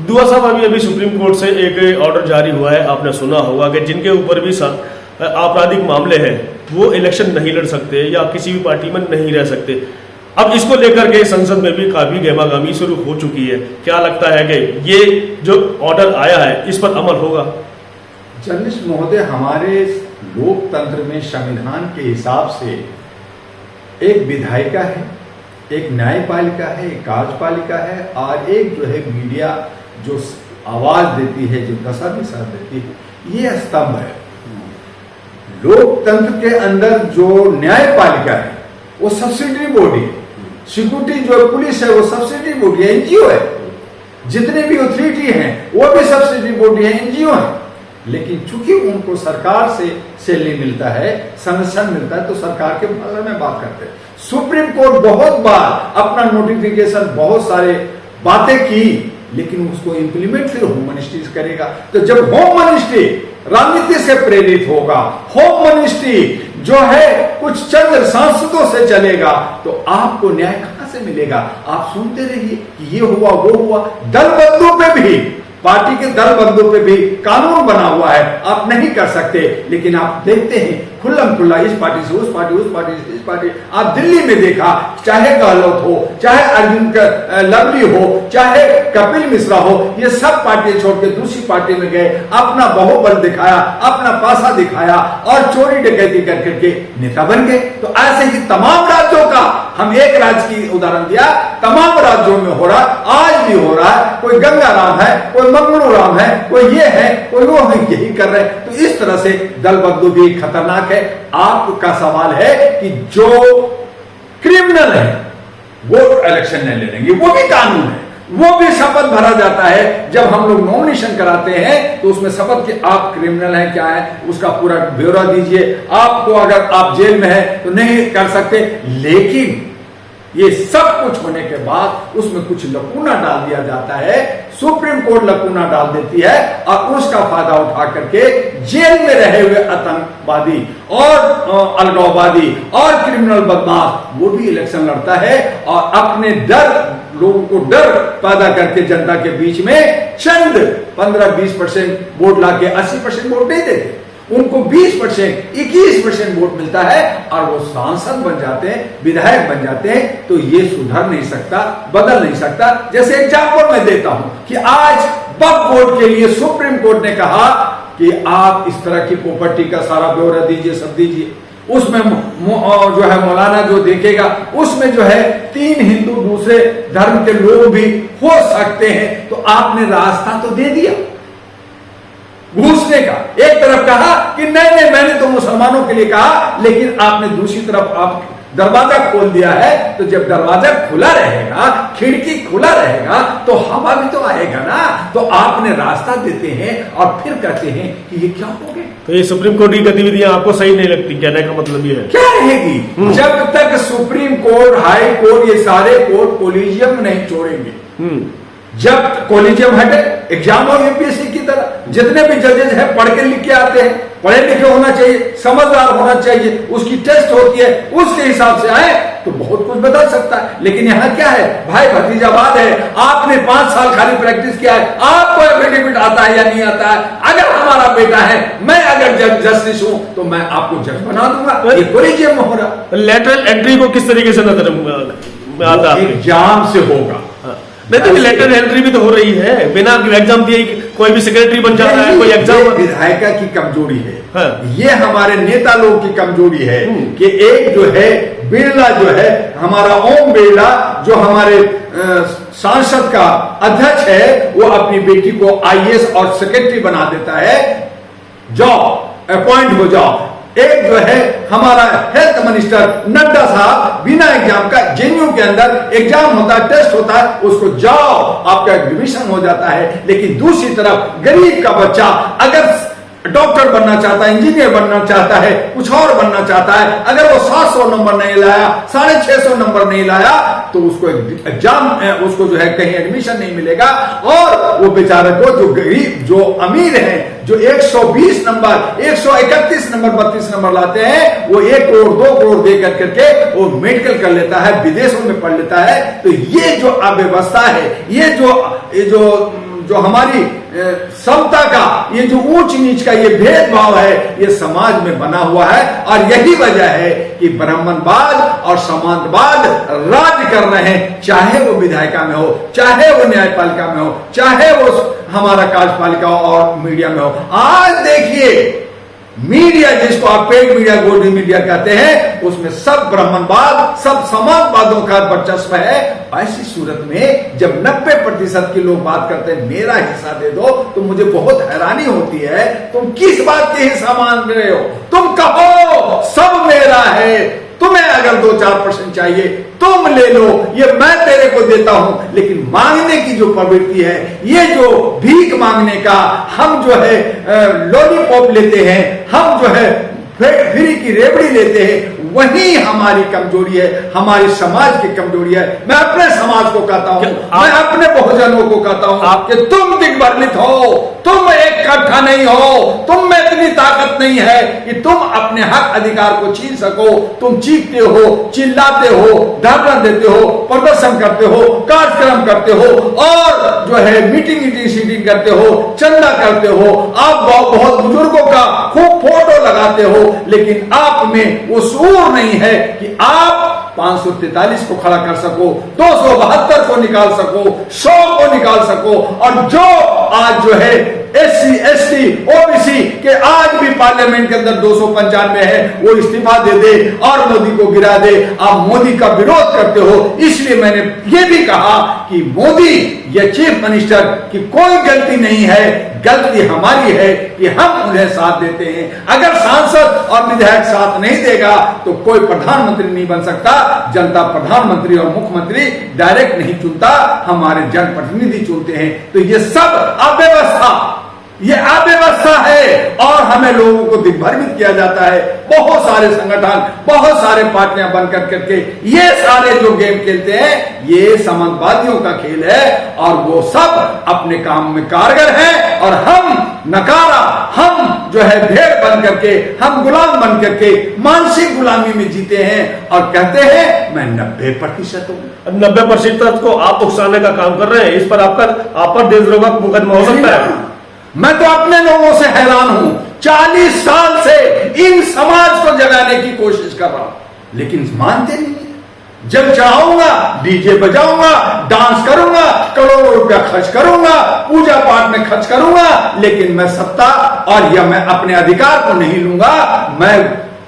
दुआ साहब, अभी सुप्रीम कोर्ट से एक ऑर्डर जारी हुआ है, आपने सुना होगा कि जिनके ऊपर भी आपराधिक मामले हैं वो इलेक्शन नहीं लड़ सकते या किसी भी पार्टी में नहीं रह सकते। अब इसको लेकर के संसद में भी काफी गहमागहमी शुरू हो चुकी है। क्या लगता है कि ये जो ऑर्डर आया है इस पर अमल होगा? जर्नलिस्ट महोदय, हमारे लोकतंत्र में संविधान के हिसाब से एक विधायिका है, एक न्यायपालिका है, एक कार्यपालिका है और एक जो है मीडिया जो आवाज देती है, जो दशा दिशा देती है, ये स्तंभ है। लोकतंत्र के अंदर जो न्यायपालिका है वो सब्सिडरी बॉडी है, सिक्योरिटी जो पुलिस है वो सब्सिडरी बॉडी है, एनजीओ है, जितने भी अथॉरिटी हैं वो भी सब्सिडरी बॉडी है, एनजीओ है। लेकिन चूंकि उनको सरकार से सैलरी मिलता है, संरक्षण मिलता है, तो सरकार के बारे में बात करते हैं। सुप्रीम कोर्ट बहुत बार अपना नोटिफिकेशन बहुत सारे बातें की, लेकिन उसको इंप्लीमेंट फिर होम मिनिस्ट्री करेगा। तो जब होम मिनिस्ट्री राजनीति से प्रेरित होगा, होम मिनिस्ट्री जो है कुछ चंद सांसदों से चलेगा, तो आपको न्याय कहां से मिलेगा? आप सुनते रहिए कि ये हुआ वो हुआ। दल बंधु पे भी, पार्टी के दल बंधु पे भी कानून बना हुआ है, आप नहीं कर सकते। लेकिन आप देखते हैं खुल्लम खुल्ला, इस पार्टी से उस पार्टी, उस पार्टी से इस पार्टी। आप दिल्ली में देखा, चाहे गहलोत हो, चाहे अर्जुन लवली हो, चाहे कपिल मिश्रा हो, ये सब पार्टी छोड़ के दूसरी पार्टी में गए, अपना बाहुबल दिखाया, अपना पासा दिखाया और चोरी डकैती कर करके नेता बन गए। तो ऐसे ही तमाम राज्यों का, हम एक राज्य की उदाहरण दिया, तमाम राज्यों में हो रहा, आज भी हो रहा है। कोई गंगाराम है, कोई मंगलू राम है, कोई ये है, कोई वो है, यही कर रहे हैं। तो इस तरह से दल बंधु भी खतरनाक है। आपका सवाल है कि जो क्रिमिनल है वो इलेक्शन नहीं लड़ेंगे, वो भी कानून है, वो भी शपथ भरा जाता है। जब हम लोग नॉमिनेशन कराते हैं तो उसमें शपथ के आप क्रिमिनल हैं क्या है उसका पूरा ब्यौरा दीजिए। आपको अगर आप जेल में है तो नहीं कर सकते, लेकिन ये सब कुछ होने के बाद उसमें कुछ लकूना डाल दिया जाता है। सुप्रीम कोर्ट लकूना डाल देती है और उसका फायदा उठा करके जेल में रहे हुए आतंकवादी और अलगाववादी और क्रिमिनल बदमाश वो भी इलेक्शन लड़ता है और अपने लोगों को डर पैदा करके जनता के बीच में चंद 15-20% वोट लाके 80% वोट नहीं देते, उनको 20%, 21% वोट मिलता है और वो सांसद बन जाते हैं, विधायक बन जाते हैं। तो ये सुधर नहीं सकता, बदल नहीं सकता। जैसे एग्जाम्पल मैं देता हूं कि आज वक्फ बोर्ड के लिए सुप्रीम कोर्ट ने कहा कि आप इस तरह की प्रॉपर्टी का सारा ब्यौरा दीजिए, सब दीजिए। उसमें जो है मौलाना जो देखेगा उसमें जो है 3 हिंदू दूसरे धर्म के लोग भी हो सकते हैं। तो आपने रास्ता तो दे दिया घुसने का। एक तरफ कहा कि नहीं मैंने तो मुसलमानों के लिए कहा, लेकिन आपने दूसरी तरफ आप दरवाजा खोल दिया है। तो जब दरवाजा खुला रहेगा, खिड़की खुला रहेगा, तो हवा भी तो आएगा ना। तो आपने रास्ता देते हैं और फिर कहते हैं कि ये क्या हो गया। तो ये सुप्रीम कोर्ट की गतिविधियां आपको सही नहीं लगती, कहने का मतलब ये है? क्या रहेगी जब तक सुप्रीम कोर्ट, हाई कोर्ट, ये सारे कोर्ट कोलिजियम नहीं छोड़ेंगे। जब कोलिजियम हटे, एग्जाम हो यूपीएससी की तरह, जितने भी जजेस हैं पढ़ के लिख के आते हैं, पढ़े लिखे होना चाहिए, समझदार होना चाहिए, उसकी टेस्ट होती है, उसके हिसाब से आए तो बहुत कुछ बदल सकता है। लेकिन यहाँ क्या है, भाई भतीजावाद है। आपने 5 साल खाली प्रैक्टिस किया है, आपको एफिडेविट आता है या नहीं आता है? अगर हमारा बेटा है, मैं अगर जस्टिस हूं तो मैं आपको जज बना दूंगा। ये कोलिजियम में हो रहा। लेटरल एंट्री को किस तरीके से नजर में आता है? एग्जाम से होगा। नहीं तो लेटर एंट्री भी तो हो रही है, बिना एग्जाम दिए कोई भी सेक्रेटरी बन जाता है, कोई एग्जाम। विधायिका की कमजोरी है। हाँ। ये हमारे नेता लोगों की कमजोरी है कि एक जो है बिरला, जो है हमारा ओम बिरला, जो हमारे सांसद का अध्यक्ष है, वो अपनी बेटी को आईएएस और सेक्रेटरी बना देता है, जाओ अपॉइंट हो जाओ। एक जो है हमारा हेल्थ मिनिस्टर नड्डा साहब बिना एग्जाम का, जेएनयू के अंदर एग्जाम होता है, टेस्ट होता है, उसको जाओ आपका एडमिशन हो जाता है। लेकिन दूसरी तरफ गरीब का बच्चा अगर डॉक्टर बनना चाहता है, इंजीनियर बनना चाहता है, कुछ और बनना चाहता है, अगर वो 700 नंबर नहीं लाया, 650 नंबर नहीं लाया, तो उसको एग्जाम, उसको जो है कहीं एडमिशन नहीं मिलेगा। और वो बेचारे को, जो गरीब, जो अमीर है, जो 120 नंबर, 131 नंबर, 32 नंबर लाते हैं, वो 1 करोड़ 2 करोड़ दे करके वो मेडिकल कर लेता है, विदेशों में पढ़ लेता है। तो ये जो अव्यवस्था है, ये जो जो हमारी समता का, ये जो ऊंच नीच का ये भेदभाव है, ये समाज में बना हुआ है। और यही वजह है कि ब्राह्मणवाद और समाजवाद राज कर रहे हैं, चाहे वो विधायिका में हो, चाहे वो न्यायपालिका में हो, चाहे वो हमारा कार्यपालिका और मीडिया में हो। आज देखिए मीडिया, जिसको आप पेड मीडिया, गोल्ड मीडिया कहते हैं, उसमें सब ब्राह्मणवाद, सब समाजवादों का वर्चस्व है। ऐसी सूरत में जब 90% के लोग बात करते हैं मेरा हिस्सा दे दो, तो मुझे बहुत हैरानी होती है। तुम किस बात के हिस्सा मांग रहे हो? तुम कहो सब मेरा है, तुम्हें अगर 2-4% चाहिए तुम ले लो, ये मैं तेरे को देता हूं। लेकिन मांगने की जो प्रवृत्ति है, ये जो भीख मांगने का, हम जो है लॉलीपॉप लेते हैं, हम जो है फ्री की रेवड़ी लेते हैं, वही हमारी कमजोरी है, हमारी समाज की कमजोरी है। मैं अपने समाज को कहता हूं, मैं अपने बहुजनों को कहता हूं कि तुम दिग्भ्रमित हो, तुम एक इकट्ठा नहीं हो, तुम में इतनी ताकत नहीं है कि तुम अपने हक अधिकार को छीन सको। तुम चीखते हो, चिल्लाते हो, धरना देते हो, प्रदर्शन करते हो, कार्यक्रम करते हो, और जो है मीटिंग सीटिंग करते हो, चंदा करते हो, आप बहुत बुजुर्गों का खूब फोटो लगाते हो, लेकिन आप में वो शूर नहीं है कि आप 543 को खड़ा कर सको, 272 को निकाल सको, 100 को निकाल सको। और जो आज जो है SC ST OBC के आज भी पार्लियामेंट के अंदर 295 है, वो इस्तीफा दे दे और मोदी को गिरा दे। आप मोदी का विरोध करते हो, इसलिए मैंने ये भी कहा कि मोदी या चीफ मिनिस्टर की कोई गलती नहीं है, गलती हमारी है कि हम उन्हें साथ देते हैं। अगर सांसद और विधायक साथ नहीं देगा तो कोई प्रधानमंत्री नहीं बन सकता। जनता प्रधानमंत्री और मुख्यमंत्री डायरेक्ट नहीं चुनता, हमारे जनप्रतिनिधि चुनते हैं। तो ये सब अव्यवस्था, ये अव्यवस्था है और हमें लोगों को दिग्भ्रमित किया जाता है। बहुत सारे संगठन, बहुत सारे पार्टियां बनकर करके ये सारे जो गेम खेलते हैं, ये समाजवादियों का खेल है और वो सब अपने काम में कारगर हैं। और हम नकारा, हम जो है भेड़ बन करके, हम गुलाम बन करके मानसिक गुलामी में जीते हैं और कहते हैं मैं 90% हूं। 90% को आप उकसाने का काम कर रहे हैं, इस पर आप पर देशद्रोह मुकदमा हो सकता है। मैं तो अपने लोगों से हैरान हूं, 40 साल से इन समाज को जगाने की कोशिश कर रहा हूं, लेकिन मानते नहीं। जब चाहूंगा डीजे बजाऊंगा, डांस करूंगा, करोड़ों रुपया खर्च करूंगा, पूजा पाठ में खर्च करूंगा, लेकिन मैं सत्ता और या मैं अपने अधिकार को नहीं लूंगा, मैं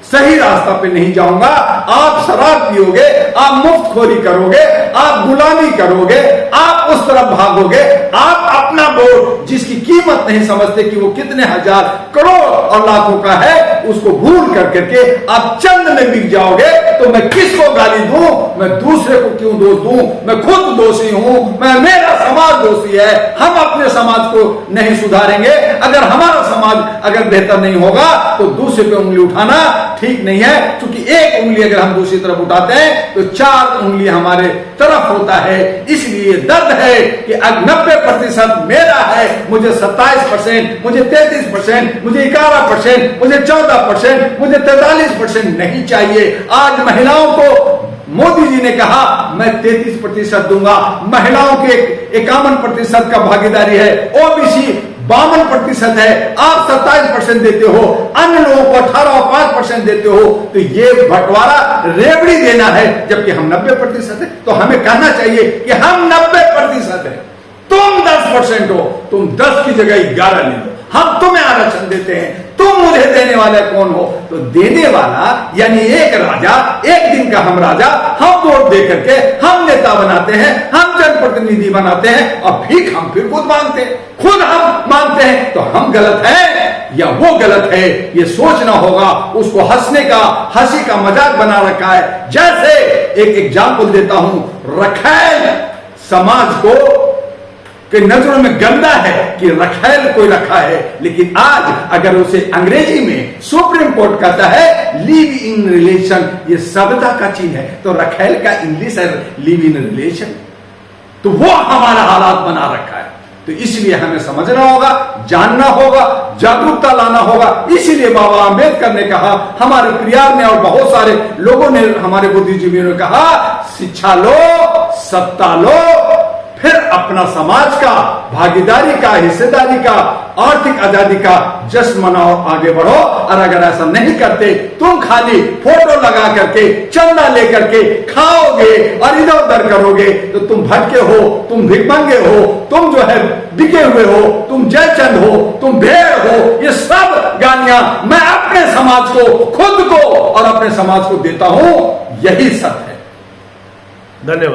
सही रास्ता पे नहीं जाऊंगा। आप शराब पियोगे, आप मुफ्तखोरी करोगे, आप गुलामी करोगे, आप उस तरफ भागोगे, आप अपना वोट जिसकी कीमत नहीं समझते कि वो कितने हजार करोड़ और लाखों का है, उसको भूल कर करके आप चंद में बिक जाओगे। तो मैं किसको गाली दूं? मैं दूसरे को क्यों दोष दूं? मैं खुद दोषी हूं, मैं मेरा समाज दोषी है। हम अपने समाज को नहीं सुधारेंगे, अगर हमारा समाज अगर बेहतर नहीं होगा तो दूसरे पे उंगली उठाना ठीक नहीं है। क्योंकि एक उंगली अगर हम दूसरी तरफ उठाते हैं तो 4 उंगली हमारे तरफ होता है। इसलिए दर्द है कि अब 90% मेरा है, मुझे 27%, मुझे 33%, मुझे 11%, मुझे 14%, मुझे 43% नहीं चाहिए। आज महिलाओं को मोदी जी ने कहा मैं 33% दूंगा, महिलाओं के 51% का भागीदारी है, ओबीसी 52% है, आप 27% देते हो, अन्य लोगों को 18 और 5% देते हो। तो ये बंटवारा रेवड़ी देना है, जबकि हम 90% है। तो हमें कहना चाहिए कि हम 90% है, तुम 10% हो, तुम 10 की जगह 11 ले लो, हम तुम्हें आरक्षण देते हैं, तुम मुझे देने वाले कौन हो? तो देने वाला यानी एक राजा, एक दिन का हम राजा, हम वोट दे करके हम नेता बनाते हैं, हम जनप्रतिनिधि बनाते हैं और भीख हम फिर खुद मांगते हैं, खुद हम मांगते हैं। तो हम गलत हैं या वो गलत है, ये सोचना होगा। उसको हंसने का, हंसी का मजाक बना रखा है। जैसे एक एग्जाम्पल देता हूं, रखैल समाज को कि नजरों में गंदा है कि रखैल कोई रखा है, लेकिन आज अगर उसे अंग्रेजी में सुप्रीम कोर्ट कहता है लिव इन रिलेशन, ये सभ्यता का चिन्ह है, तो रखैल का इंग्लिश है लिव इन रिलेशन। तो वो हमारा हालात बना रखा है। तो इसलिए हमें समझना होगा, जानना होगा, जागरूकता लाना होगा। इसीलिए बाबा आंबेडकर ने कहा, हमारे प्रियार ने और बहुत सारे लोगों ने, हमारे बुद्धिजीवियों ने कहा, शिक्षा लो, सत्ता लो, फिर अपना समाज का भागीदारी का, हिस्सेदारी का, आर्थिक आजादी का जश्न मनाओ, आगे बढ़ो। और अगर ऐसा नहीं करते, तुम खाली फोटो लगा करके, चंदा लेकर के खाओगे और इधर उधर करोगे, तो तुम भटके हो, तुम भिखमंगे हो, तुम जो है बिके हुए हो, तुम जयचंद हो, तुम भेड़ हो। ये सब गालियां मैं अपने समाज को, खुद को और अपने समाज को देता हूं। यही सत्य है। धन्यवाद।